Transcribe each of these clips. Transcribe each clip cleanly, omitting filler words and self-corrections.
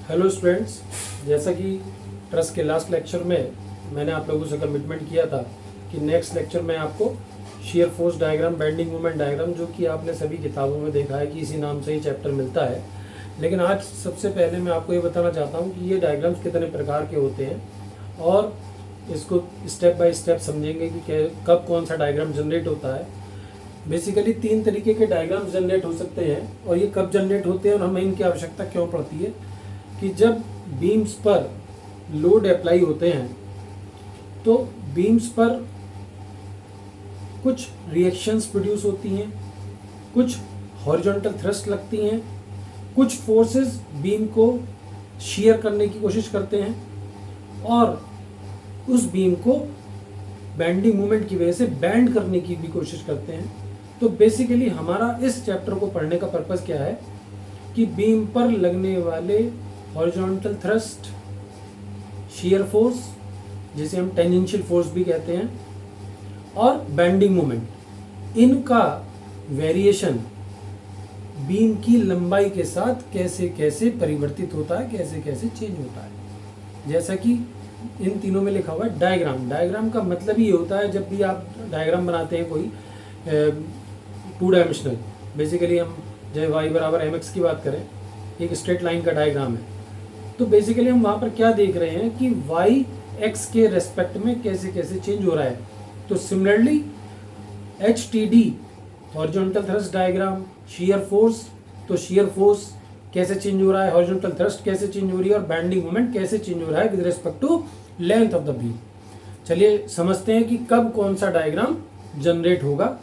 Hello students, जैसा कि trust के लास्ट लेक्चर में मैंने आप लोगों से कमिटमेंट किया था कि नेक्स्ट लेक्चर में आपको shear force diagram, bending moment diagram, जो कि आपने सभी किताबों में देखा है कि इसी नाम से ही चैप्टर मिलता है। लेकिन आज सबसे पहले मैं आपको ये बताना चाहता हूँ कि ये डायग्राम्स कितने प्रकार के होते हैं और इसको स्टेप बाय स्टेप समझेंगे कि कब कौन सा डायग्राम जनरेट होता है। बेसिकली 3 तरीके के डायग्राम्स जनरेट हो सकते हैं और ये कब जनरेट होते हैं और हमें इनकी आवश्यकता क्यों पड़ती है कि जब बीम्स पर लोड अप्लाई होते हैं तो बीम्स पर कुछ रिएक्शंस प्रोड्यूस होती हैं, कुछ हॉरिजॉन्टल थ्रस्ट लगती हैं, कुछ फोर्सेस बीम को शियर करने की कोशिश करते हैं और उस बीम को बेंडिंग मोमेंट की वजह से बेंड करने की भी कोशिश करते हैं। तो बेसिकली हमारा इस चैप्टर को पढ़ने का पर्पस क्या है कि बीम पर लगने वाले हॉरिजॉन्टल थ्रस्ट, शियर फोर्स जिसे हम टेंजेंशियल फोर्स भी कहते हैं, और बेंडिंग मोमेंट, इनका वेरिएशन बीम की लंबाई के साथ कैसे कैसे परिवर्तित होता है, कैसे कैसे चेंज होता है। जैसा कि इन तीनों में लिखा हुआ है डायग्राम। डायग्राम का मतलब ये होता है, जब भी आप डायग्राम बनाते हैं कोई 2 डायमेंशनल, बेसिकली हम जब y बराबर mx की बात करें, एक स्ट्रेट लाइन का डायग्राम है, तो बेसिकली हम वहाँ पर क्या देख रहे हैं कि y x के रेस्पेक्ट में कैसे कैसे चेंज हो रहा है। तो similarly HTD horizontal thrust diagram, shear force, तो शियर फोर्स कैसे चेंज हो रहा है, हॉरिजॉन्टल थ्रस्ट कैसे चेंज हो रही है और बेंडिंग मोमेंट कैसे चेंज हो रहा है with respect to length of the beam. चलिए समझते हैं कि कब कौन सा डायग्राम जनरेट होगा।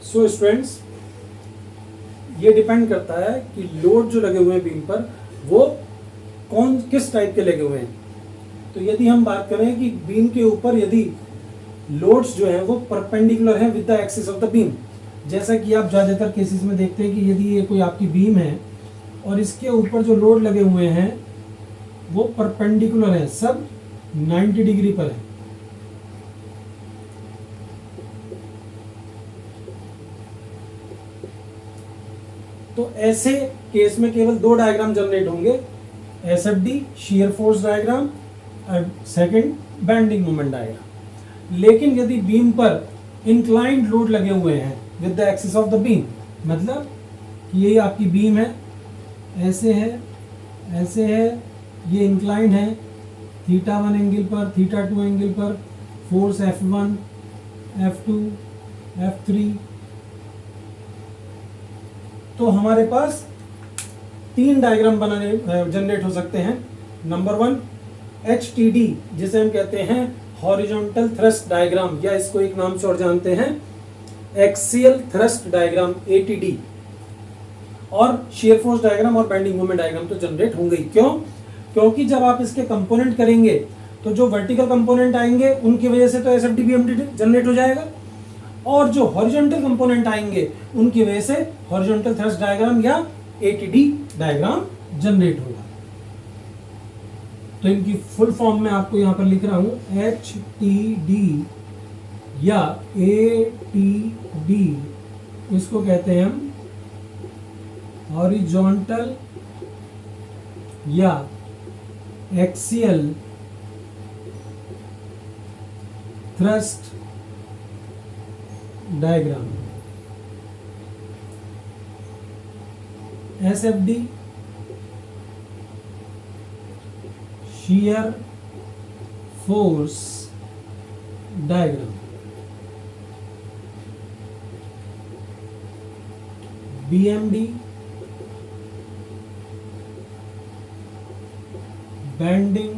सो स्टूडेंट्स, ये डिपेंड करता है कि लोड जो लगे हुए हैं बीम पर वो किस टाइप के लगे हुए हैं। तो यदि हम बात करें कि बीम के ऊपर यदि लोड्स जो हैं वो परपेंडिकुलर हैं with the axis of the beam, जैसा कि आप ज़्यादातर केसेस में देखते हैं कि यदि ये कोई आपकी बीम है और इसके ऊपर जो लोड लगे हुए हैं वो परपेंडिकुलर हैं, सब 90 डिग्री पर है। तो ऐसे केस में केवल 2 डायग्राम जनरेट होंगे, SFD शियर फोर्स डायग्राम और सेकंड बेंडिंग मोमेंट डायग्राम। लेकिन यदि बीम पर इंक्लाइंड लोड लगे हुए हैं with the axis of the beam, मतलब ये आपकी बीम है, ऐसे है, ऐसे है, ये इंक्लाइंड है, θ1 एंगल पर, θ2 एंगल पर, फोर्स F1, F2, F3, तो हमारे पास 3 डायग्राम बनाने जनरेट हो सकते हैं। नंबर 1 HTD, जिसे हम कहते हैं हॉरिजॉन्टल थ्रस्ट डायग्राम, या इसको एक नाम से और जानते हैं एक्सियल थ्रस्ट डायग्राम ATD और शियर फोर्स डायग्राम और बेंडिंग मोमेंट डायग्राम तो जनरेट होंगे ही। क्यों? क्योंकि जब आप इसके कंपोनेंट करेंगे तो जो वर्टिकल कंपोनेंट आएंगे उनकी वजह से तो SFD BMD जनरेट हो जाएगा, और जो हॉरिजॉन्टल कंपोनेंट आएंगे उनकी वजह से हॉरिजॉन्टल थ्रस्ट डायग्राम या ATD डायग्राम जनरेट होगा। तो इनकी फुल फॉर्म में आपको यहां पर लिख रहा हूं, HTD या ATD, इसको कहते हैं हम हॉरिजॉन्टल या axial thrust diagram. SFD shear force diagram, BMD bending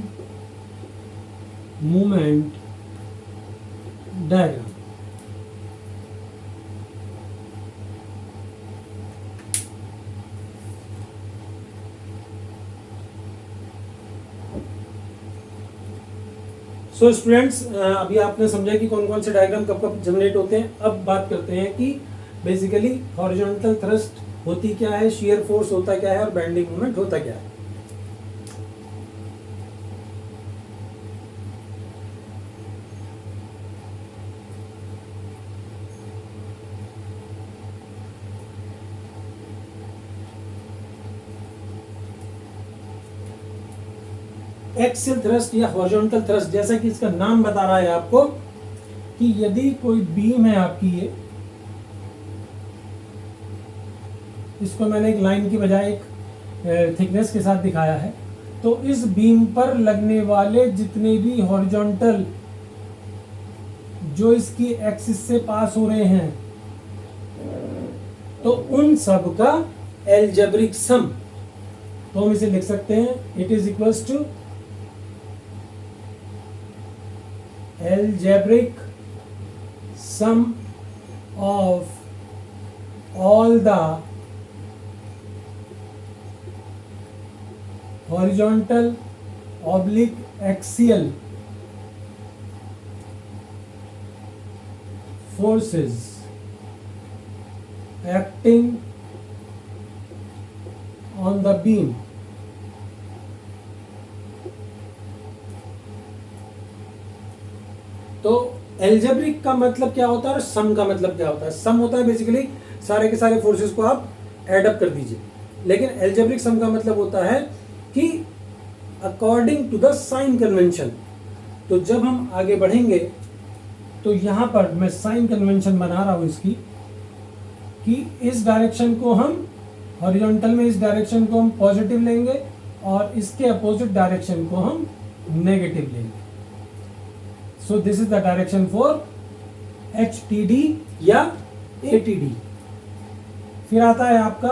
moment diagram। So students, अभी आपने समझा कि कौन कौन से डायग्राम कब कब जनरेट होते हैं। अब बात करते हैं कि बेसिकली हॉरिजॉन्टल थ्रस्ट होती क्या है, शियर फोर्स होता क्या है और बेंडिंग मोमेंट होता क्या है। एक्सियल थ्रस्ट या हॉरिजॉन्टल थ्रस्ट, जैसा कि इसका नाम बता रहा है आपको कि यदि कोई बीम है आपकी, ये इसको मैंने एक लाइन की बजाय एक थिकनेस के साथ दिखाया है, तो इस बीम पर लगने वाले जितने भी हॉरिजॉन्टल जो इसकी एक्सिस से पास हो रहे हैं, तो उन सब का एल्जेब्रिक सम, तो हम इसे लिख सकते हैं, it is equals to algebraic sum of all the horizontal oblique axial forces acting on the beam तो एल्जेब्रिक का मतलब क्या होता है और सम का मतलब क्या होता है। सम होता है बेसिकली सारे के सारे फोर्सेस को आप ऐड अप कर दीजिए, लेकिन एल्जेब्रिक सम का मतलब होता है कि according to the sign convention. तो जब हम आगे बढ़ेंगे तो यहां पर मैं साइन कन्वेंशन बना रहा हूं इसकी, कि इस डायरेक्शन को हम हॉरिजॉन्टल में, इस डायरेक्शन को हम पॉजिटिव लेंगे और इसके अपोजिट डायरेक्शन को हम नेगेटिव लेंगे। So this is the direction for HTD या ATD। फिर आता है आपका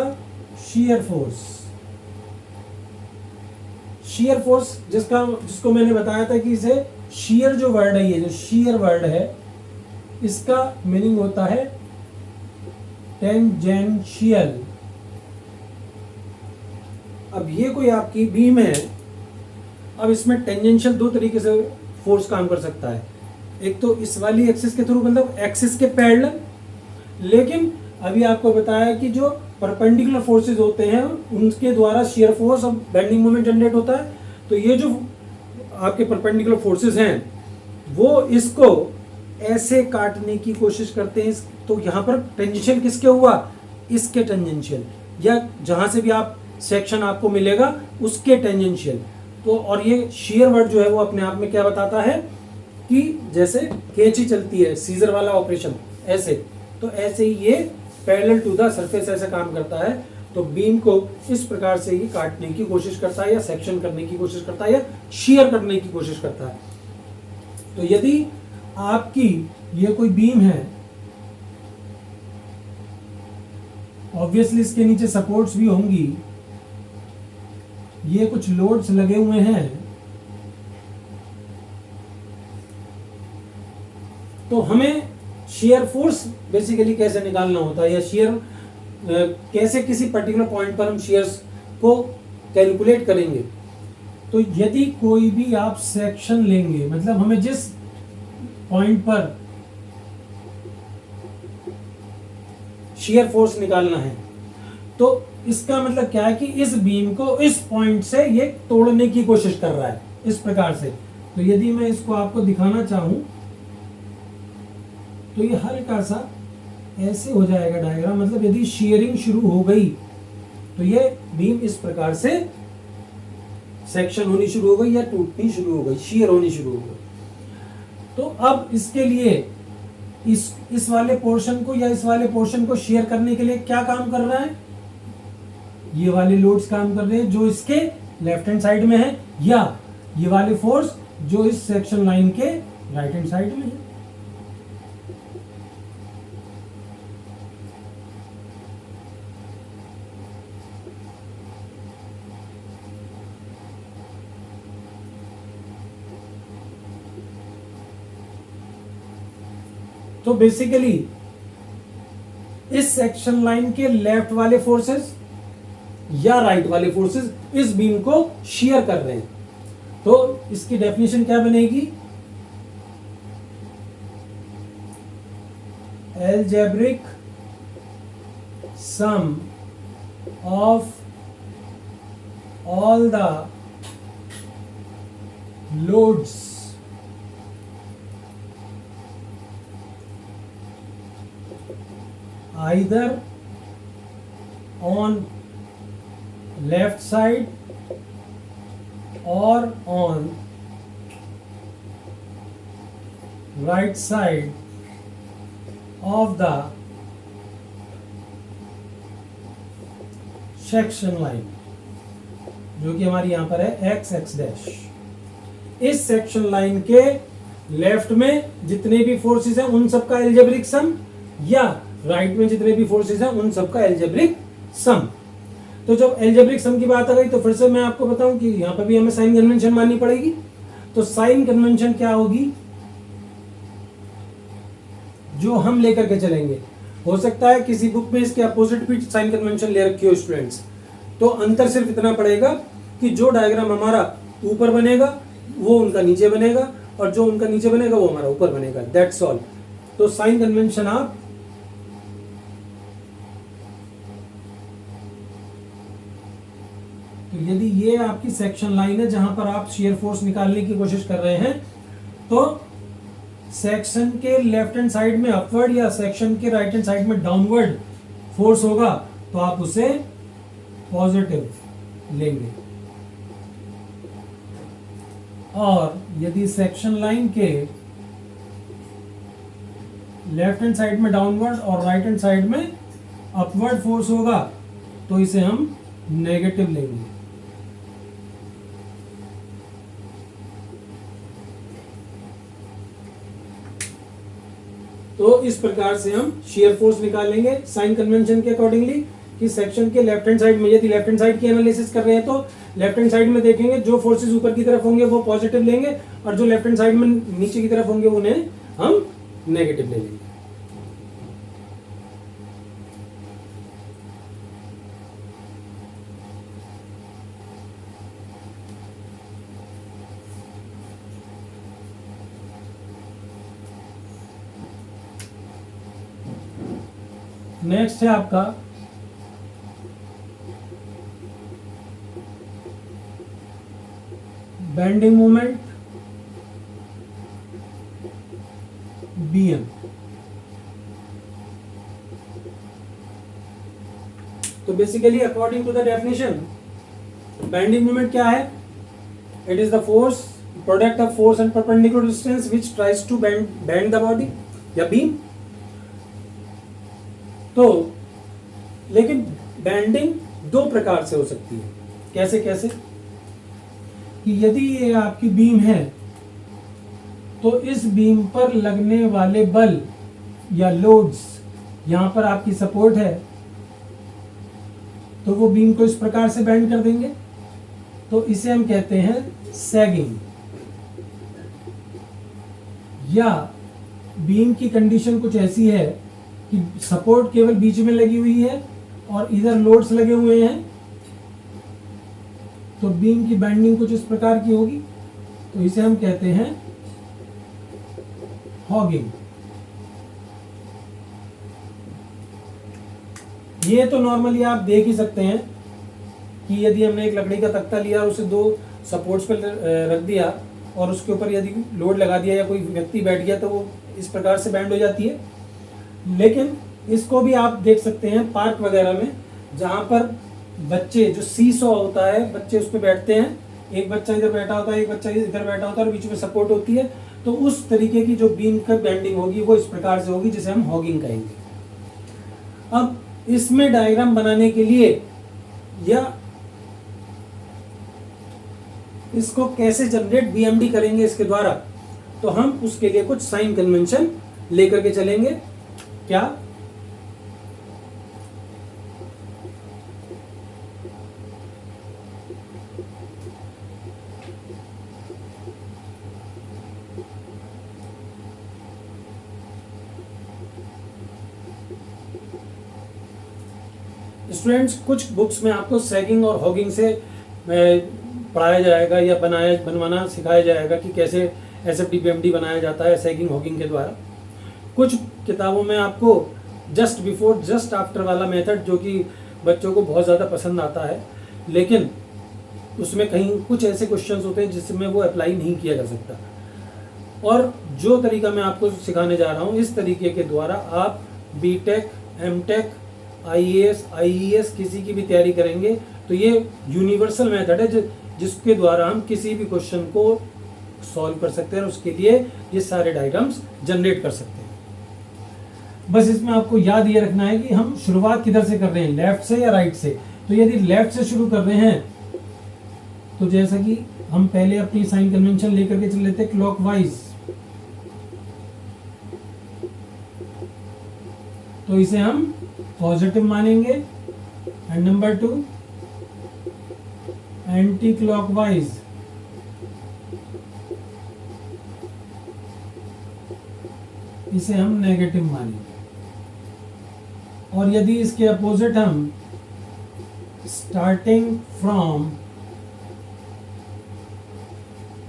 shear force। shear force जिसको मैंने बताया था कि इसे shear जो वर्ड है, ये जो shear वर्ड है, इसका मीनिंग होता है टेंजेंशियल। अब ये कोई आपकी बीम है, अब इसमें टेंजेंशियल दो तरीके से फोर्स काम कर सकता है, एक तो इस वाली एक्सिस के थ्रू, मतलब एक्सिस के पैरेलल, लेकिन अभी आपको बताया कि जो परपेंडिकुलर फोर्सेस होते हैं उनके द्वारा शियर फोर्स और बेंडिंग मोमेंट जनरेट होता है। तो ये जो आपके परपेंडिकुलर फोर्सेस हैं वो इसको ऐसे काटने की कोशिश करते हैं, तो यहाँ पर टेंजेंशियल किसके हुआ, इसके टेंजेंशियल, या जहां से भी आप सेक्शन आपको मिलेगा उसके टेंजेंशियल। तो और ये शियर वर्ड जो है वो अपने आप में क्या बताता है कि जैसे कैंची चलती है, सीजर वाला ऑपरेशन, ऐसे, तो ऐसे ही ये पैरेलल टू द सरफेस ऐसे काम करता है। तो बीम को इस प्रकार से ही काटने की कोशिश करता है, या सेक्शन करने की कोशिश करता है, या शियर करने की कोशिश करता है। तो यदि आपकी ये कोई बीम है, ऑब्वियसली इसके नीचे सपोर्ट्स भी होंगी, ये कुछ लोड्स लगे हुए हैं, तो हमें शेयर फोर्स बेसिकली कैसे निकालना होता है, या शेयर कैसे किसी पर्टिकुलर पॉइंट पर हम शेयर्स को कैलकुलेट करेंगे। तो यदि कोई भी आप सेक्शन लेंगे, मतलब हमें जिस पॉइंट पर शेयर फोर्स निकालना है, तो इसका मतलब क्या है कि इस बीम को इस पॉइंट से ये तोड़ने की कोशिश कर रहा है इस प्रकार से। तो यदि मैं इसको आपको दिखाना चाहूं तो ये हल्का सा ऐसे हो जाएगा डायग्राम, मतलब यदि शेयरिंग शुरू हो गई तो ये बीम इस प्रकार से सेक्शन होनी शुरू हो गई या टूटनी शुरू हो गई, शेयर होनी शुरू हो गई। तो अब इसके लिए इस वाले पोर्शन को या इस वाले पोर्शन को शेयर करने के लिए क्या काम कर रहा है, ये वाले लोड्स काम कर रहे हैं जो इसके लेफ्ट हैंड साइड में है, या ये वाले फोर्स जो इस सेक्शन लाइन के राइट हैंड साइड में है। तो बेसिकली इस सेक्शन लाइन के लेफ्ट वाले फोर्सेस या राइट वाले फोर्सेस इस बीम को शेयर कर रहे हैं। तो इसकी डेफिनेशन क्या बनेगी, algebraic sum of all the loads either on left side or on right side of the section line, जो कि हमारी यहां पर है x डैश। इस सेक्शन लाइन के लेफ्ट में जितने भी फोर्सेस हैं उन सबका एल्जेब्रिक सम, या राइट में जितने भी फोर्सेस हैं उन सबका एल्जेब्रिक सम। तो जब एल्जेब्रिक सम की बात आ गई तो फिर से मैं आपको बताऊं कि यहां पर भी हमें साइन कन्वेंशन माननी पड़ेगी। तो साइन कन्वेंशन क्या होगी, जो हम लेकर के चलेंगे। हो सकता है किसी बुक में इसके अपोजिट भी साइन कन्वेंशन ले रखी हो स्टूडेंट्स, तो अंतर सिर्फ इतना पड़ेगा कि जो डायग्राम हमारा ऊपर बनेगा वो उनका नीचे बनेगा, और जो उनका नीचे बनेगा वो हमारा ऊपर बनेगा, दैट्स ऑल। तो साइन कन्वेंशन आप तो यदि ये आपकी सेक्शन लाइन है जहां पर आप शेयर फोर्स निकालने की कोशिश कर रहे हैं, तो सेक्शन के लेफ्ट हैंड साइड में अपवर्ड या सेक्शन के राइट हैंड साइड में डाउनवर्ड फोर्स होगा तो आप उसे पॉजिटिव लेंगे, और यदि सेक्शन लाइन के लेफ्ट हैंड साइड में डाउनवर्ड और राइट हैंड साइड में अपवर्ड फोर्स होगा तो इसे हम नेगेटिव लेंगे। तो इस प्रकार से हम शेयर फोर्स निकालेंगे साइन कन्वेंशन के अकॉर्डिंगली, कि सेक्शन के लेफ्ट हैंड साइड में यदि लेफ्ट हैंड साइड की एनालिसिस कर रहे हैं तो लेफ्ट हैंड साइड में देखेंगे जो फोर्सेस ऊपर की तरफ होंगे वो पॉजिटिव लेंगे, और जो लेफ्ट हैंड साइड में नीचे की तरफ होंगे उन्हें हम नेगेटिव ले लेंगे। नेक्स्ट है आपका बेंडिंग मोमेंट BM। तो basically according to the definition bending moment क्या है, it is the force product of force and perpendicular distance which tries to bend the body या बीम। तो लेकिन बेंडिंग दो प्रकार से हो सकती है, कैसे कैसे, कि यदि ये आपकी बीम है तो इस बीम पर लगने वाले बल या लोड्स, यहां पर आपकी सपोर्ट है तो वो बीम को इस प्रकार से बेंड कर देंगे, तो इसे हम कहते हैं सैगिंग। या बीम की कंडीशन कुछ ऐसी है कि सपोर्ट केवल बीच में लगी हुई है और इधर लोड्स लगे हुए हैं, तो बीम की बैंडिंग कुछ इस प्रकार की होगी, तो इसे हम कहते हैं हॉगिंग। ये तो नॉर्मली आप देख ही सकते हैं कि यदि हमने एक लकड़ी का तख्ता लिया और उसे दो सपोर्ट्स पर रख दिया और उसके ऊपर यदि लोड लगा दिया या कोई व्यक्ति बैठ गया तो वो इस प्रकार से बैंड हो जाती है। लेकिन इसको भी आप देख सकते हैं पार्क वगैरह में, जहाँ पर बच्चे, जो सीसॉ होता है, बच्चे उस पर बैठते हैं, एक बच्चा इधर बैठा होता है, एक बच्चा इधर बैठा होता है और बीच में सपोर्ट होती है, तो उस तरीके की जो बीम का बैंडिंग होगी वो इस प्रकार से होगी, जिसे हम हॉगिंग कहेंगे। अब इसमें डायग्राम बनाने के लिए या इसको कैसे जनरेट बीएमडी करेंगे इसके द्वारा, तो हम उसके लिए कुछ साइन कन्वेंशन लेकर के चलेंगे। क्या? स्टूडेंट्स, कुछ बुक्स में आपको सैगिंग और हॉगिंग से पढ़ाया जाएगा या बनवाना सिखाया जाएगा कि कैसे एसएफडी बीएमडी बनाया जाता है सैगिंग हॉगिंग के द्वारा। कुछ किताबों में आपको जस्ट बिफोर जस्ट आफ्टर वाला मेथड, जो कि बच्चों को बहुत ज़्यादा पसंद आता है, लेकिन उसमें कहीं कुछ ऐसे क्वेश्चंस होते हैं जिसमें वो अप्लाई नहीं किया जा सकता। और जो तरीका मैं आपको सिखाने जा रहा हूँ, इस तरीके के द्वारा आप बीटेक, एमटेक, आईएएस, आईईएस किसी की भी तैयारी करेंगे तो ये यूनिवर्सल मेथड है जिसके द्वारा हम किसी भी क्वेश्चन को सॉल्व कर सकते हैं और उसके लिए ये सारे डायग्राम्स जनरेट कर सकते हैं। बस इसमें आपको याद ये रखना है कि हम शुरुआत किधर से कर रहे हैं, लेफ्ट से या राइट से। तो यदि लेफ्ट से शुरू कर रहे हैं तो जैसा कि हम पहले अपनी साइन कन्वेंशन लेकर के चल लेते हैं क्लॉकवाइज, तो इसे हम पॉजिटिव मानेंगे। एंड नंबर 2 एंटी क्लॉकवाइज, इसे हम नेगेटिव मानेंगे। और यदि इसके अपोजिट हम स्टार्टिंग फ्रॉम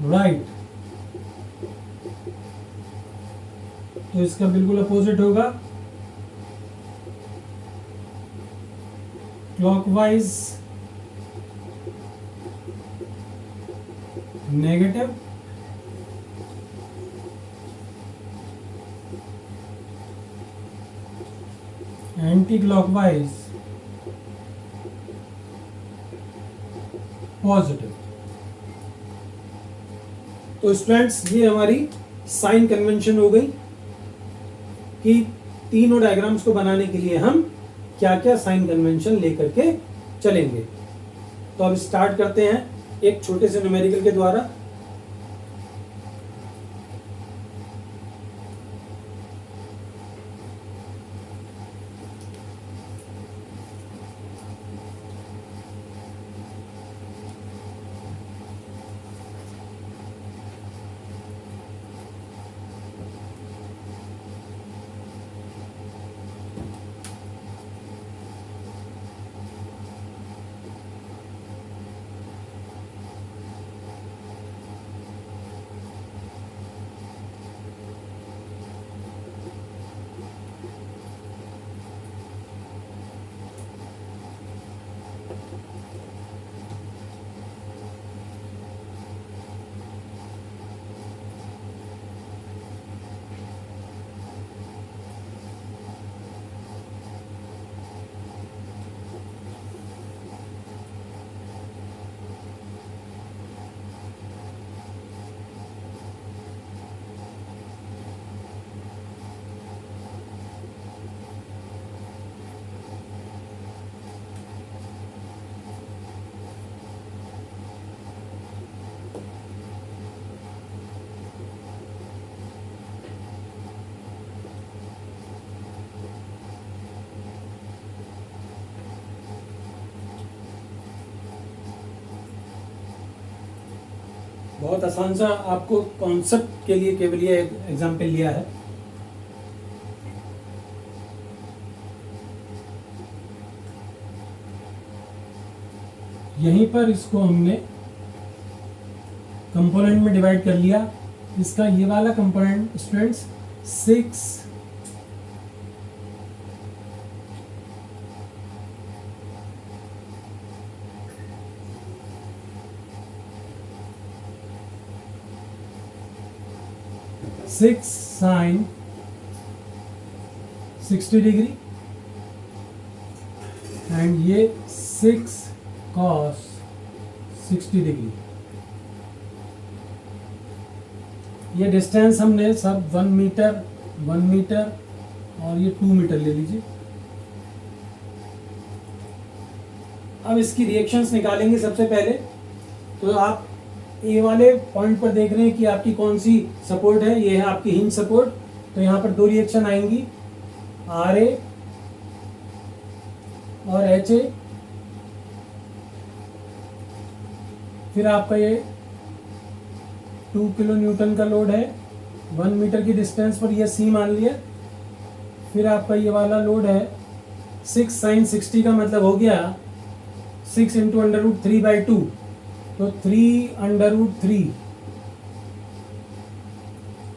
राइट, तो इसका बिल्कुल अपोजिट होगा clockwise negative, anti clockwise positive. तो स्टूडेंट्स, ये हमारी साइन कन्वेंशन हो गई कि तीनों डायग्राम्स को बनाने के लिए हम क्या क्या साइन कन्वेंशन लेकर के चलेंगे। तो अब स्टार्ट करते हैं एक छोटे से न्यूमेरिकल के द्वारा। बहुत आसान सा आपको कॉन्सेप्ट के लिए केवल ये एग्जाम्पल लिया है। यहीं पर इसको हमने कंपोनेंट में डिवाइड कर लिया। इसका ये वाला component students 6 sin 60 degree and ये 6 cos 60 डिग्री। ये डिस्टेंस हमने सब 1 मीटर 1 मीटर और ये 2 मीटर ले लीजिए। अब इसकी रिएक्शंस निकालेंगे। सबसे पहले तो आप ए वाले पॉइंट पर देख रहे हैं कि आपकी कौन सी सपोर्ट है। ये है आपकी हिंज सपोर्ट। तो यहाँ पर दो रिएक्शन आएंगी, आर ए और एच ए। फिर आपका ये 2 किलो न्यूटन का लोड है 1 मीटर की डिस्टेंस पर, यह सी मान लिया। फिर आपका ये वाला लोड है 6 sin 60 का मतलब हो गया 6 इंटू √3/2, तो 3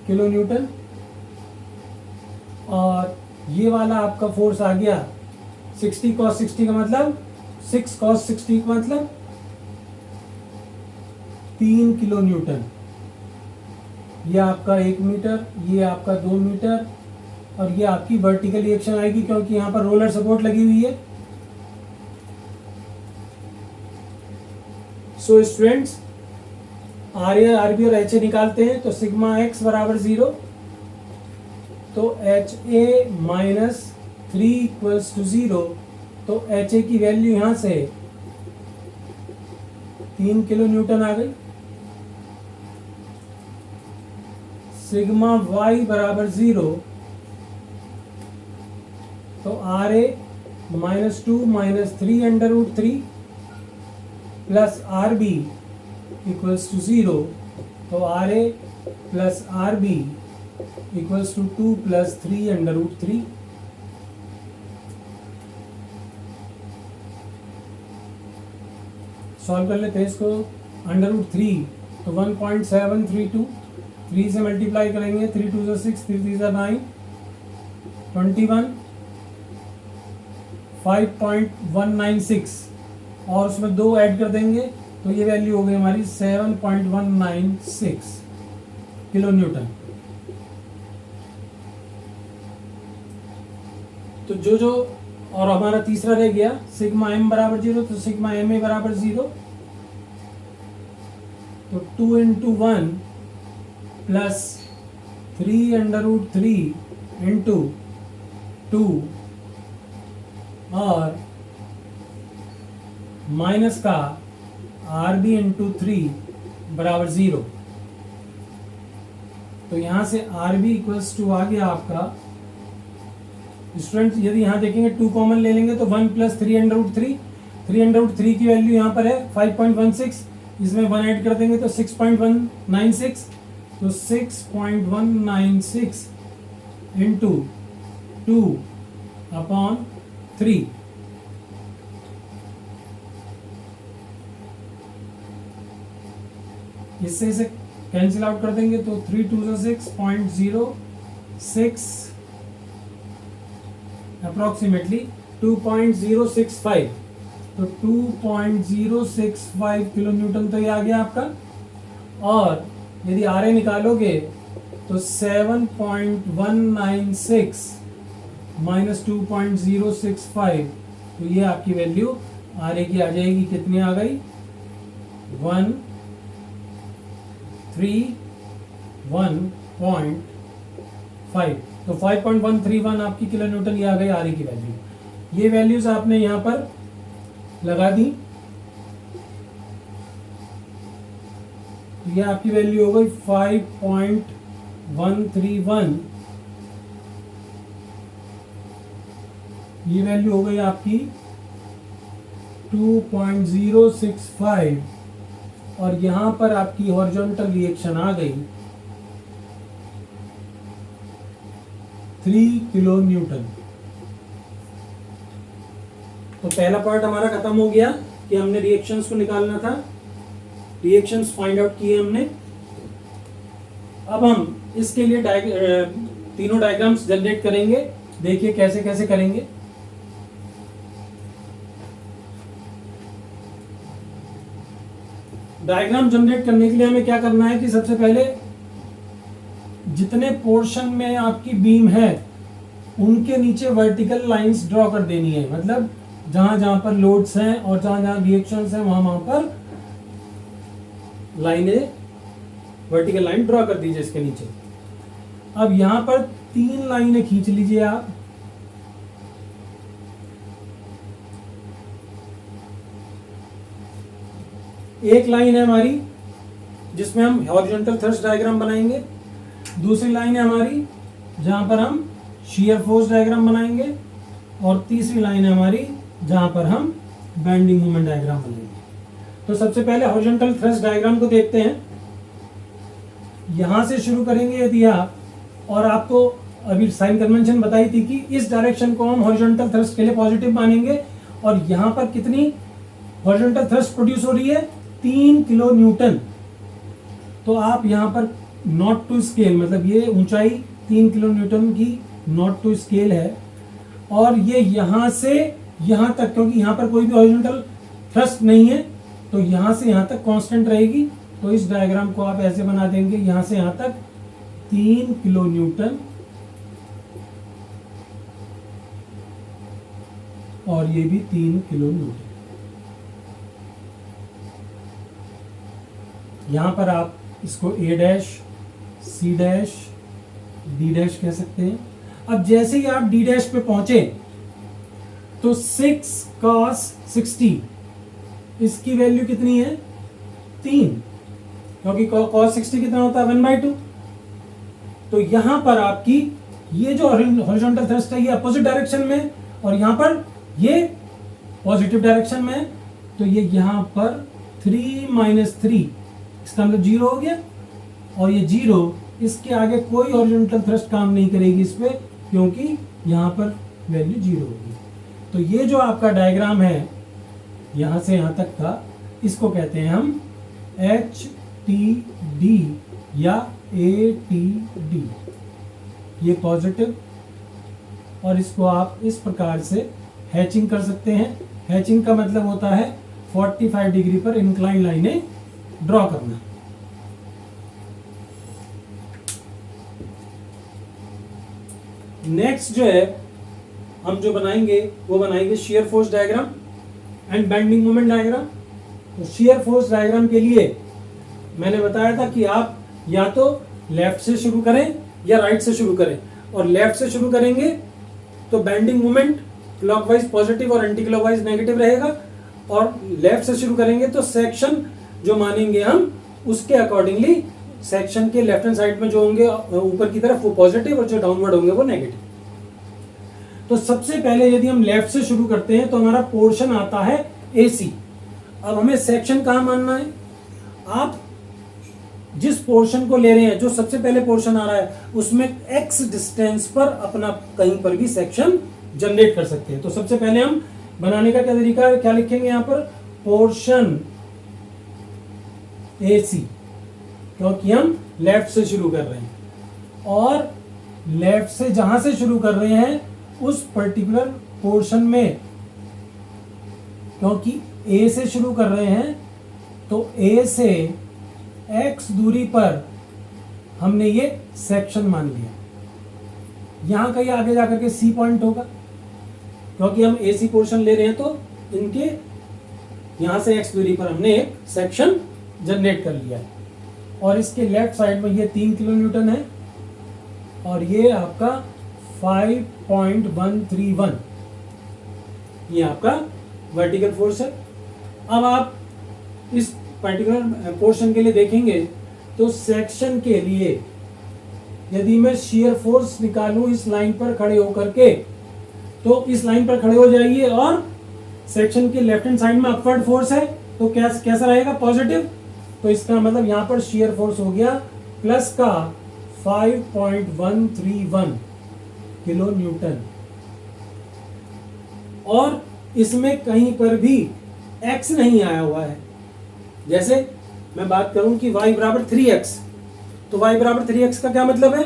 किलो न्यूटन। और ये वाला आपका फोर्स आ गया 60 cos 60 का मतलब 6 cos 60 का मतलब 3 किलो न्यूटन। ये आपका 1 मीटर, ये आपका 2 मीटर और ये आपकी वर्टिकल रिएक्शन आएगी क्योंकि यहाँ पर रोलर सपोर्ट लगी हुई है। So students R A R B और एच ए निकालते हैं। तो सिग्मा एक्स बराबर 0, तो H A minus 3 equals to 0। तो एच ए की वैल्यू यहां से 3 किलो न्यूटन आ गई। सिग्मा वाई बराबर 0, तो R A -2 -3 plus R B equals to 0। तो R A plus R B equals to 2 + 3 √3। Solve कर लेते हैं इसको। √3 तो 1.732, 3 से मल्टीप्लाई करेंगे, 3 2 = 6, 3 3 = 9, 21, 5.196 और उसमें 2 ऐड कर देंगे तो ये वैल्यू हो गई हमारी 7.196 किलो न्यूटन। तो जो और हमारा तीसरा रह गया सिग्मा एम बराबर 0, तो सिग्मा एम ए बराबर 0। तो 2 × 1 प्लस 3 √3 × 2 और माइनस का आर बी × 3 बराबर 0। तो यहां से आर बी इक्वल्स टू आ गया आपका स्टूडेंट। यदि यहाँ देखेंगे 2 कॉमन ले लेंगे तो 1 + 3 √3, 3 √3 की वैल्यू यहाँ पर है 5.16, इसमें 1 ऐड कर देंगे तो 6.196। तो 6.196 × 2/3। इससे इसे कैंसिल आउट कर देंगे तो 3 2 = 6.06 अप्रोक्सीमेटली 2.065। तो 2.065 किलो न्यूटन तो ये आ गया आपका। और यदि आर ए निकालोगे तो 7.196 - 2.065, तो ये आपकी वैल्यू आर ए की आ जाएगी। कितनी आ गई? 131.5। तो 5.131 आपकी किलो न्यूटन ये आ गई आर ए की वैल्यू। ये वैल्यूज आपने यहाँ पर लगा दी, ये आपकी वैल्यू हो गई 5.131। ये वैल्यू हो गई आपकी 2.065 और यहां पर आपकी हॉरिजॉन्टल रिएक्शन आ गई 3 किलो न्यूटन। तो पहला पार्ट हमारा खत्म हो गया। कि हमने रिएक्शंस को निकालना था, रिएक्शंस फाइंड आउट किए हमने। अब हम इसके लिए तीनों डायग्राम्स जनरेट करेंगे। देखिए कैसे कैसे करेंगे। डायग्राम जनरेट करने के लिए हमें क्या करना है कि सबसे पहले जितने पोर्शन में आपकी बीम है उनके नीचे वर्टिकल लाइंस ड्रॉ कर देनी है। मतलब जहां जहां पर लोड्स हैं और जहां जहां रिएक्शंस हैं वहां पर लाइनें, वर्टिकल लाइन ड्रॉ कर दीजिए इसके नीचे। अब यहां पर 3 लाइनें खींच लीजिए आप। एक लाइन है हमारी जिसमें हम हॉरिजॉन्टल थ्रस्ट डायग्राम बनाएंगे, दूसरी लाइन है हमारी जहां पर हम शियर फोर्स डायग्राम बनाएंगे, और तीसरी लाइन है हमारी जहां पर हम बेंडिंग मोमेंट डायग्राम बनाएंगे। तो सबसे पहले हॉरिजॉन्टल थ्रस्ट डायग्राम को देखते हैं। यहां से शुरू करेंगे यदि आप, और आपको अभी साइन कन्वेंशन बताई थी कि इस डायरेक्शन को हम हॉरिजॉन्टल थ्रस्ट के लिए पॉजिटिव मानेंगे, और यहां पर कितनी हॉरिजॉन्टल थ्रस्ट प्रोड्यूस हो रही है, 3 किलो न्यूटन। तो आप यहां पर नॉट टू स्केल, मतलब ये ऊंचाई 3 किलो न्यूटन की नॉट टू स्केल है, और ये यहां से यहां तक, क्योंकि यहां पर कोई भी हॉरिजॉन्टल थ्रस्ट नहीं है तो यहां से यहां तक कांस्टेंट रहेगी। तो इस डायग्राम को आप ऐसे बना देंगे, यहां से यहां तक 3 किलो न्यूटन, और ये भी 3 किलो न्यूटन। यहां पर आप इसको A dash, C dash, D dash कह सकते हैं। अब जैसे ही आप D डैश पे पहुंचे तो 6 cos 60 इसकी वैल्यू कितनी है, 3, क्योंकि cos 60 कितना होता है, 1/2। तो यहां पर आपकी ये जो हॉरिजॉन्टल थ्रस्ट है ये अपोजिट डायरेक्शन में, और यहां पर ये पॉजिटिव डायरेक्शन में है। तो ये यहां पर 3 - 3 इसका मतलब 0 हो गया, और ये 0, इसके आगे कोई हॉरिजॉन्टल थ्रस्ट काम नहीं करेगी इस पे, क्योंकि यहां पर वैल्यू 0 होगी। तो ये जो आपका डायग्राम है यहां से यहां तक का, इसको कहते हैं हम HTD या ATD, ये पॉजिटिव। और इसको आप इस प्रकार से हैचिंग कर सकते हैं। हैचिंग का मतलब होता है 45 डिग्री पर इंक्लाइन लाइनें ड्रॉ करना। नेक्स्ट जो है हम जो बनाएंगे वो बनाएंगे shear force diagram and bending moment diagram. तो शियर फोर्स डायग्राम के लिए मैंने बताया था कि आप या तो लेफ्ट से शुरू करें या राइट से शुरू करें, और लेफ्ट से शुरू करेंगे तो बेंडिंग मोमेंट क्लॉकवाइज पॉजिटिव और एंटी क्लॉकवाइज नेगेटिव रहेगा, और लेफ्ट से शुरू करेंगे तो सेक्शन जो मानेंगे हम उसके अकॉर्डिंगली सेक्शन के लेफ्ट हैंड साइड में जो होंगे ऊपर की तरफ वो पॉजिटिव, और जो डाउनवर्ड होंगे वो नेगेटिव। तो सबसे पहले यदि हम लेफ्ट से शुरू करते हैं तो हमारा पोर्शन आता है AC। अब हमें सेक्शन कहाँ मानना है, आप जिस पोर्शन को ले रहे हैं, जो सबसे पहले पोर्शन आ रहा है उसमें X डिस्टेंस पर अपना कहीं पर भी सेक्शन जनरेट कर सकते हैं। तो सबसे पहले हम बनाने का क्या तरीका है, क्या लिखेंगे यहाँ पर, पोर्शन AC, क्योंकि हम लेफ्ट से शुरू कर रहे हैं, और लेफ्ट से जहां से शुरू कर रहे हैं उस पर्टिकुलर पोर्शन में, क्योंकि A से शुरू कर रहे हैं तो A से X दूरी पर हमने ये सेक्शन मान लिया। यहां कहीं आगे जाकर के C पॉइंट होगा, क्योंकि हम AC पोर्शन ले रहे हैं तो इनके यहां से X दूरी पर हमने एक सेक्शन जनरेट कर लिया है। और इसके लेफ्ट साइड में ये 3 किलो न्यूटन है, और ये आपका 5.131 ये आपका वर्टिकल फोर्स है। अब आप इस पर्टिकुलर पोर्शन के लिए देखेंगे तो सेक्शन के लिए यदि मैं शियर फोर्स निकालूं इस लाइन पर खड़े होकर के, तो इस लाइन पर खड़े हो जाइए, और सेक्शन के लेफ्ट हैंड साइड में अपवर्ड फोर्स है तो कैसा रहेगा, पॉजिटिव। तो इसका मतलब यहां पर शियर फोर्स हो गया प्लस का 5.131 किलो न्यूटन, और इसमें कहीं पर भी x नहीं आया हुआ है। जैसे मैं बात करूं कि y बराबर 3x, तो y बराबर 3x का क्या मतलब है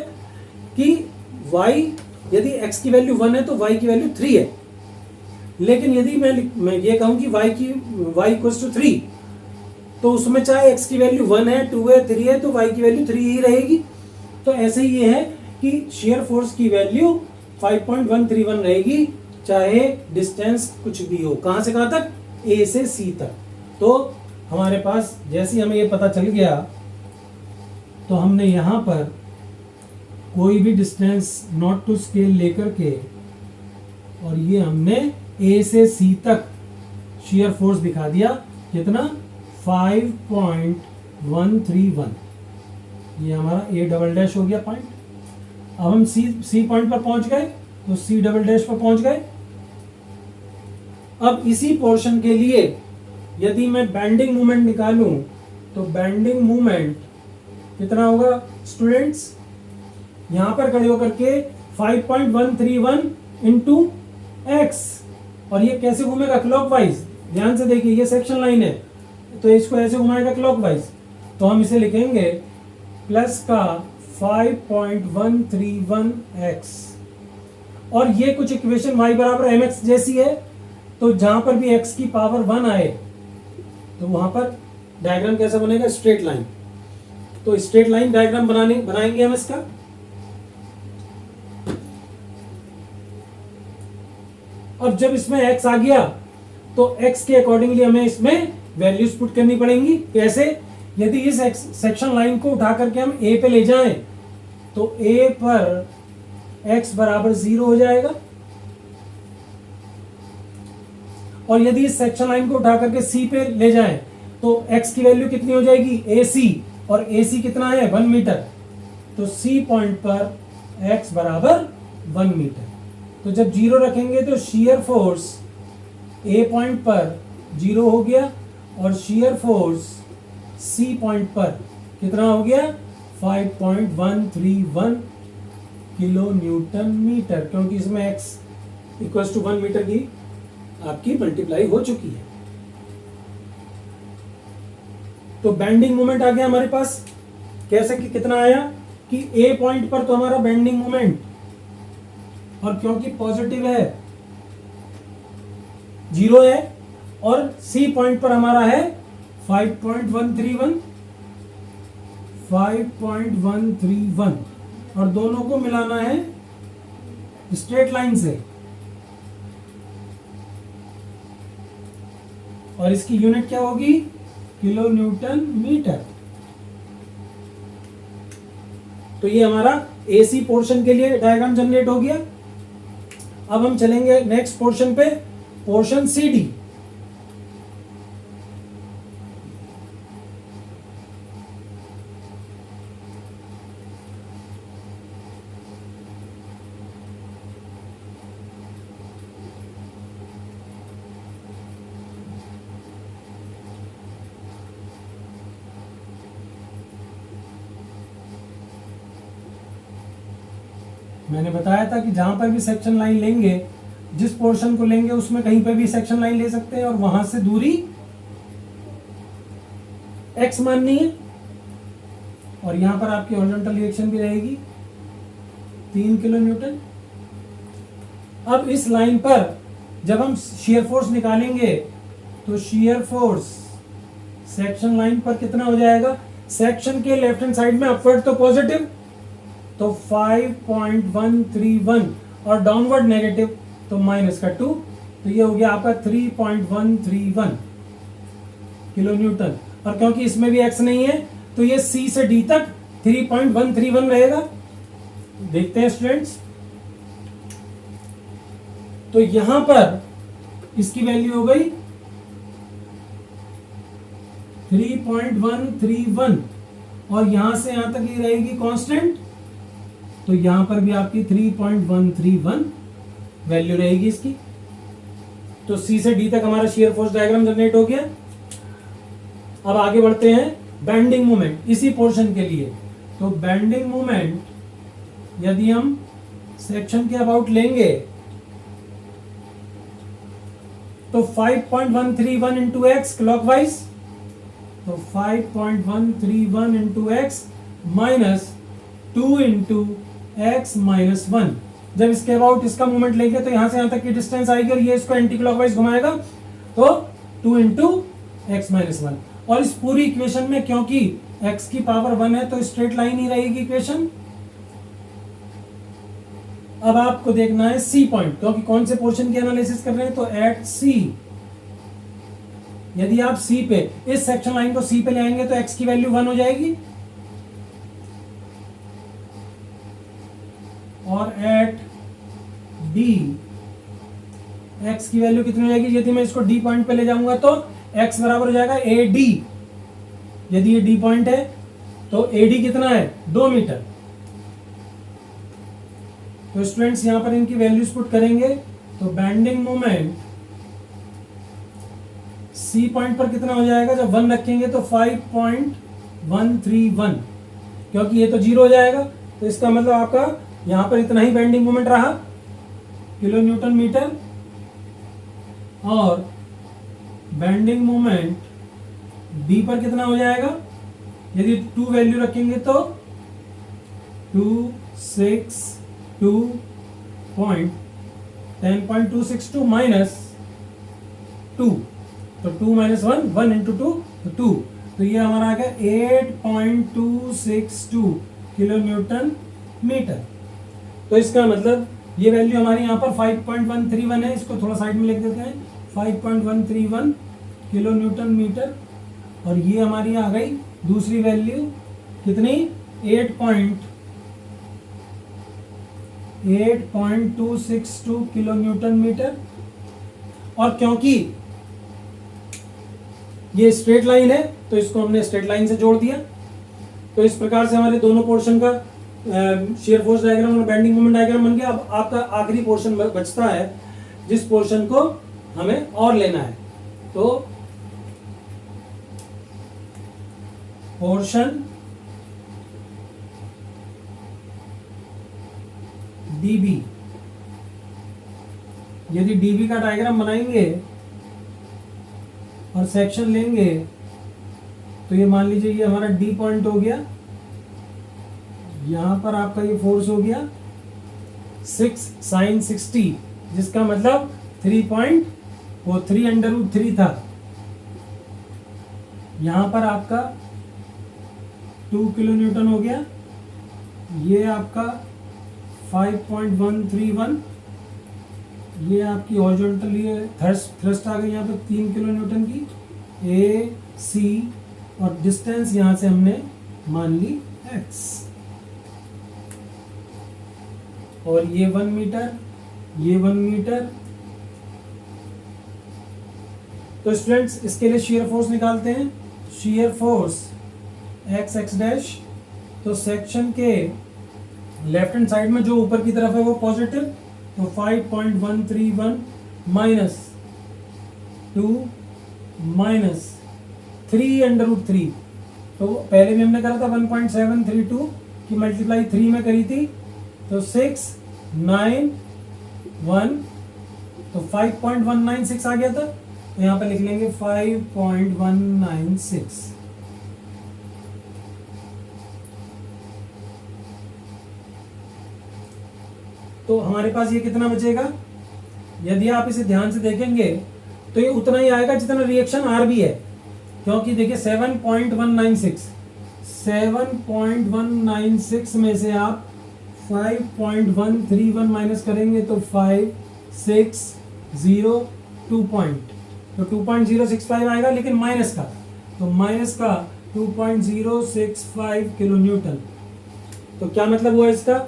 कि y यदि x की वैल्यू 1 है तो y की वैल्यू 3 है। लेकिन यदि मैं ये कहूं कि y इक्वल्स टू 3, तो उसमें चाहे x की वैल्यू 1 है, 2 है, 3 है, तो y की वैल्यू 3 ही रहेगी। तो ऐसे ही ये है कि शेयर फोर्स की वैल्यू 5.131 रहेगी, चाहे डिस्टेंस कुछ भी हो। कहां से कहां तक? A से C तक। तो हमारे पास जैसे ही हमें ये पता चल गया, तो हमने यहां पर कोई भी डिस्टेंस नॉट टू स्केल लेकर के, और ये हमने A से C तक शेयर फोर्स दिखा दिया। कितना? 5.131। ये हमारा A डबल डैश हो गया पॉइंट। अब हम C पॉइंट पर पहुंच गए, तो C डबल डैश पर पहुंच गए। अब इसी पोर्शन के लिए यदि मैं बेंडिंग मोमेंट निकालूं, तो बेंडिंग मोमेंट कितना होगा स्टूडेंट्स? यहां पर खड़े होकर के 5.131 इंटू एक्स, और ये कैसे घूमेगा? क्लॉकवाइज। ध्यान से देखिए, ये सेक्शन लाइन है, तो इसको ऐसे घुमाएगा क्लॉकवाइज। तो हम इसे लिखेंगे प्लस का 5.131x, और ये कुछ इक्वेशन y बराबर mx जैसी है। तो जहां पर भी x की पावर 1 आए, तो वहां पर डायग्राम कैसा बनेगा? Straight line. तो स्ट्रेट लाइन डायग्राम बनाएंगे हम इसका। अब जब इसमें x आ गया, तो x के अकॉर्डिंगली हमें इसमें वैल्यूज पुट करनी पड़ेंगी। कैसे? यदि इस सेक्शन लाइन को उठा करके हम a पे ले जाएं, तो a पर x बराबर 0 हो जाएगा, और यदि इस सेक्शन लाइन को उठा करके c पे ले जाएं, तो x की वैल्यू कितनी हो जाएगी? ac, और ac कितना है? 1 मीटर। तो c पॉइंट पर x बराबर 1 मीटर। तो जब 0 रखेंगे तो शेयर फोर्स a पॉइंट पर 0 हो गया, और शेयर फोर्स C पॉइंट पर कितना हो गया? 5.131 किलो न्यूटन मीटर, क्योंकि इसमें x इक्वल्स टू 1 मीटर की आपकी मल्टीप्लाई हो चुकी है। तो बेंडिंग मोमेंट आ गया हमारे पास। कैसे कि कितना आया कि A पॉइंट पर तो हमारा बेंडिंग मोमेंट, और क्योंकि पॉजिटिव है 0 है, और C पॉइंट पर हमारा है 5.131, और दोनों को मिलाना है स्ट्रेट लाइन से, और इसकी यूनिट क्या होगी? Kilo newton metre. तो ये हमारा AC पोर्शन के लिए डायग्राम जनरेट हो गया। अब हम चलेंगे नेक्स्ट पोर्शन पे, पोर्शन CD। मैंने बताया था कि जहां पर भी सेक्शन लाइन लेंगे, जिस पोर्शन को लेंगे उसमें कहीं पर भी सेक्शन लाइन ले सकते हैं, और वहां से दूरी x माननी है, और यहां पर आपकी हॉरिजॉन्टल रिएक्शन भी रहेगी 3 किलो न्यूटन। अब इस लाइन पर जब हम शियर फोर्स निकालेंगे, तो शियर फोर्स सेक्शन लाइन पर कितना हो जाएगा? सेक्शन के लेफ्ट हैंड साइड में अपवर्ड तो पॉजिटिव, तो 5.131, और डाउनवर्ड नेगेटिव, तो माइनस का 2। तो ये हो गया आपका 3.131 किलो न्यूटन। और क्योंकि इसमें भी x नहीं है, तो ये C से D तक 3.131 रहेगा। देखते हैं स्टूडेंट्स, तो यहां पर इसकी वैल्यू हो गई 3.131, और यहां से यहां तक ये रहेगी कांस्टेंट, तो यहां पर भी आपकी 3.131 वैल्यू रहेगी इसकी। तो C से D तक हमारा शेयर फोर्स डायग्राम जनरेट हो गया। अब आगे बढ़ते हैं बेंडिंग मोमेंट इसी पोर्शन के लिए। तो बेंडिंग मोमेंट यदि हम सेक्शन के अबाउट लेंगे, तो 5.131 इंटू एक्स क्लॉकवाइज, तो 5.131 into X minus 2 into X minus 1। जब इसके अबाउट इसका मोमेंट लेंगे तो यहां से यहां तक की डिस्टेंस आएगी और ये इसको एंटी क्लॉकवाइज घुमाएगा, तो 2 इंटू एक्स माइनस 1। और इस पूरी इक्वेशन में क्योंकि x की पावर 1 है तो स्ट्रेट लाइन ही रहेगी इक्वेशन। अब आपको देखना है सी पॉइंट, क्योंकि कौन से पोर्शन की एनालिसिस कर रहे हैं, तो एट सी। यदि आप सी पे इस सेक्शन लाइन को सी पे ले आएंगे तो x की वैल्यू 1 हो जाएगी, और एट डी x की वैल्यू कितनी हो जाएगी, यदि मैं इसको डी पॉइंट पे ले जाऊंगा तो x बराबर हो जाएगा ए डी। यदि ये डी पॉइंट है तो ए डी कितना है, 2 मीटर। तो स्टूडेंट्स यहां पर इनकी वैल्यूज पुट करेंगे तो बेंडिंग मोमेंट सी पॉइंट पर कितना हो जाएगा, जब 1 रखेंगे तो 5.131, क्योंकि ये तो 0 हो जाएगा, तो इसका मतलब आपका यहां पर इतना ही बेंडिंग मोमेंट रहा, किलो न्यूटन मीटर। और बेंडिंग मोमेंट बी पर कितना हो जाएगा, यदि 2 वैल्यू रखेंगे तो 262.10.262 माइनस 2, तो 2 माइनस 1, 1 इंटू 2 तो 2, तो ये हमारा आ गया 8.262 किलो न्यूटन मीटर। तो इसका मतलब ये वैल्यू हमारी यहाँ पर 5.131 है, इसको थोड़ा साइड में लिख देते हैं, 5.131 किलो न्यूटन मीटर। और ये हमारी आ गई दूसरी वैल्यू कितनी, 8.262 किलो न्यूटन मीटर। और क्योंकि ये स्ट्रेट लाइन है तो इसको हमने स्ट्रेट लाइन से जोड़ दिया। तो इस प्रकार से हमारे दोनों पोर्शन का शेयर फोर्स डायग्राम और बेंडिंग मोमेंट डायग्राम बन गया। अब आपका आखिरी पोर्शन बचता है जिस पोर्शन को हमें और लेना है, तो पोर्शन डीबी। यदि डीबी का डायग्राम बनाएंगे और सेक्शन लेंगे तो ये मान लीजिए ये हमारा डी पॉइंट हो गया, यहां पर आपका ये फोर्स हो गया 6 sin 60, जिसका मतलब 3.3 था। यहां पर आपका 2 किलो न्यूटन हो गया, ये आपका 5.131, ये आपकी हॉरिजॉन्टली थ्रस्ट आ गई यहाँ पे 3 किलो न्यूटन की, ए सी, और डिस्टेंस यहां से हमने मान ली x, और ये 1 मीटर, ये 1 मीटर। तो स्टूडेंट्स इसके लिए शियर फोर्स निकालते हैं। शियर फोर्स x डैश, तो सेक्शन के लेफ्ट हैंड साइड में जो ऊपर की तरफ है वो पॉजिटिव, तो 5.131 माइनस 2 माइनस 3√3, तो पहले भी हमने करा था 1.732 की मल्टीप्लाई 3 में करी थी, तो 691, तो 5.196 आ गया था, तो यहाँ पे लिख लेंगे 5.196। तो हमारे पास ये कितना बचेगा, यदि आप इसे ध्यान से देखेंगे तो ये उतना ही आएगा जितना रिएक्शन आर भी है, क्योंकि देखिए 7.196 में से आप 5.131 माइनस करेंगे तो 5.602 पॉइंट, तो 2.065 आएगा, लेकिन माइनस का, तो माइनस का 2.065 किलो न्यूटन। तो क्या मतलब हुआ इसका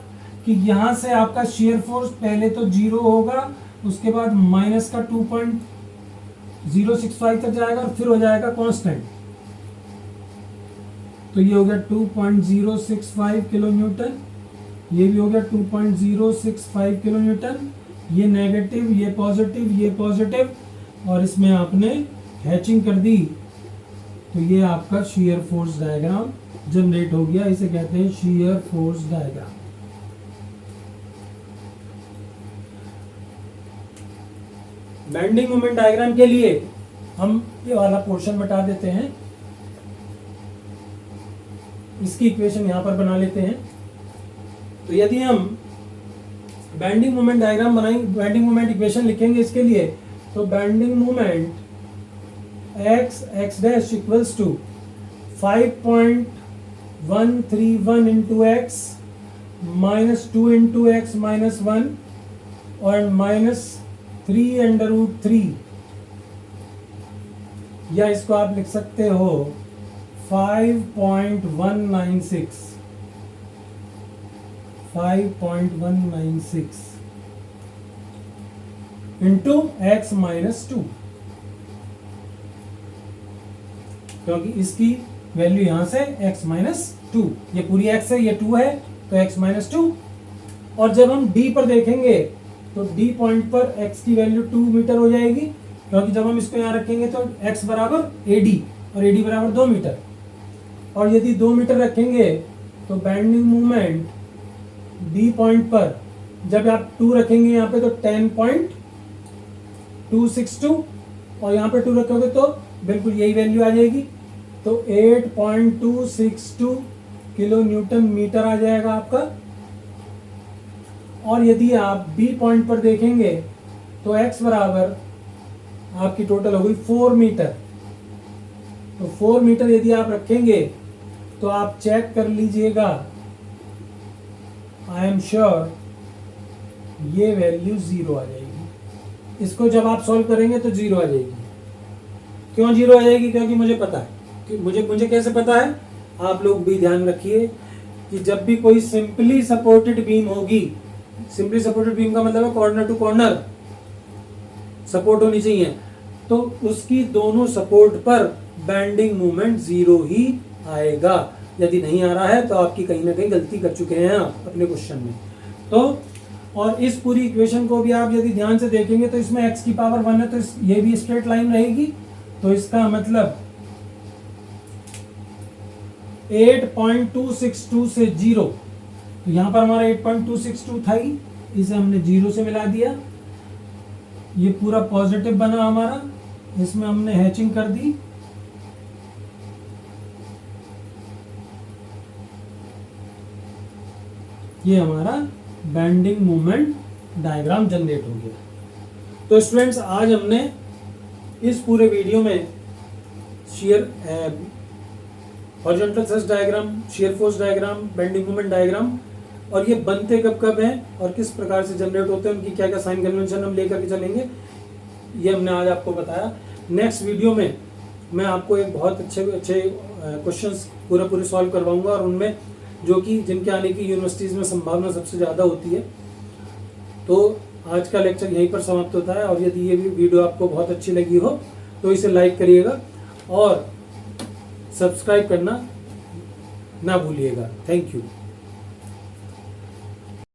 कि यहां से आपका शियर फोर्स पहले तो 0 होगा, उसके बाद माइनस का 2.065 तक जाएगा और फिर हो जाएगा कांस्टेंट, तो ये हो गया 2.065 किलो न्यूटन, ये भी हो गया 2.065 किलो न्यूटन, ये नेगेटिव, ये पॉजिटिव, ये पॉजिटिव, और इसमें आपने हैचिंग कर दी, तो ये आपका शियर फोर्स डायग्राम जनरेट हो गया। इसे कहते हैं shear force diagram. Bending moment diagram के लिए हम ये वाला पोर्शन मिटा देते हैं, इसकी इक्वेशन यहां पर बना लेते हैं। तो यदि हम बेंडिंग मोमेंट डायग्राम बनाएंगे, बेंडिंग मोमेंट इक्वेशन लिखेंगे इसके लिए, तो bending moment x dash equals to 5.131 into X minus 2 into X minus 1 और माइनस 3√3, या इसको आप लिख सकते हो 5.196 इंटू एक्स माइनस 2, क्योंकि इसकी वैल्यू यहां से x माइनस 2, ये पूरी x है, ये 2 है, तो x माइनस 2। और जब हम D पर देखेंगे तो D पॉइंट पर x की वैल्यू 2 मीटर हो जाएगी, क्योंकि जब हम इसको यहाँ रखेंगे तो x बराबर AD और AD बराबर 2 मीटर। और यदि 2 मीटर रखेंगे तो बेंडिंग मूवमेंट D पॉइंट पर जब आप 2 रखेंगे यहाँ पे तो 10.262 और यहाँ पे 2 रखोगे तो बिल्कुल यही वैल्यू आ जाएगी, तो 8.262 किलो न्यूटन मीटर आ जाएगा आपका। और यदि आप B पॉइंट पर देखेंगे तो x बराबर आपकी टोटल हो गई 4 मीटर। तो 4 मीटर यदि आप रखेंगे तो आप चेक कर लीजिएगा, आई एम श्योर ये वैल्यू 0 आ जाएगी। इसको जब आप सॉल्व करेंगे तो 0 आ जाएगी। क्यों 0 आ जाएगी? क्योंकि मुझे पता है कि मुझे कैसे पता है, आप लोग भी ध्यान रखिए कि जब भी कोई सिंपली सपोर्टेड बीम होगी, सिंपली सपोर्टेड बीम का मतलब है कॉर्नर टू कॉर्नर सपोर्ट होनी चाहिए, तो उसकी दोनों सपोर्ट पर बेंडिंग मूवमेंट 0 ही आएगा। यदि नहीं आ रहा है तो आपकी कहीं ना कहीं गलती कर चुके हैं आप अपने क्वेश्चन में। तो और इस पूरी इक्वेशन को भी आप यदि ध्यान से देखेंगे तो इसमें x की पावर 1 है, तो ये भी स्ट्रेट लाइन रहेगी, तो इसका मतलब 8.262 से 0, तो यहाँ पर हमारा 8.262 था ही, इसे हमने 0 से मिला दिया, ये पूरा पॉजिटिव बना हमारा, इसमें हमने हैचिंग कर दी, ये हमारा बेंडिंग मोमेंट डायग्राम जनरेट हो गया। तो स्टूडेंट्स, आज हमने इस पूरे वीडियो में shear horizontal thrust diagram, shear force diagram, bending moment diagram और ये बनते कब कब हैं और किस प्रकार से जनरेट होते हैं, उनकी क्या क्या साइन कन्वेंशन हम लेकर के चलेंगे, ये हमने आज आपको बताया। नेक्स्ट वीडियो में मैं आपको एक बहुत अच्छे क्वेश्चंस पूरे सॉल्व करवाऊंगा और उनमें जो कि जिनके आने की यूनिवर्सिटीज़ में संभावना सबसे ज़्यादा होती है। तो आज का लेक्चर यहीं पर समाप्त होता है, और यदि ये वीडियो आपको बहुत अच्छी लगी हो तो इसे लाइक करिएगा और सब्सक्राइब करना ना भूलिएगा। Thank you.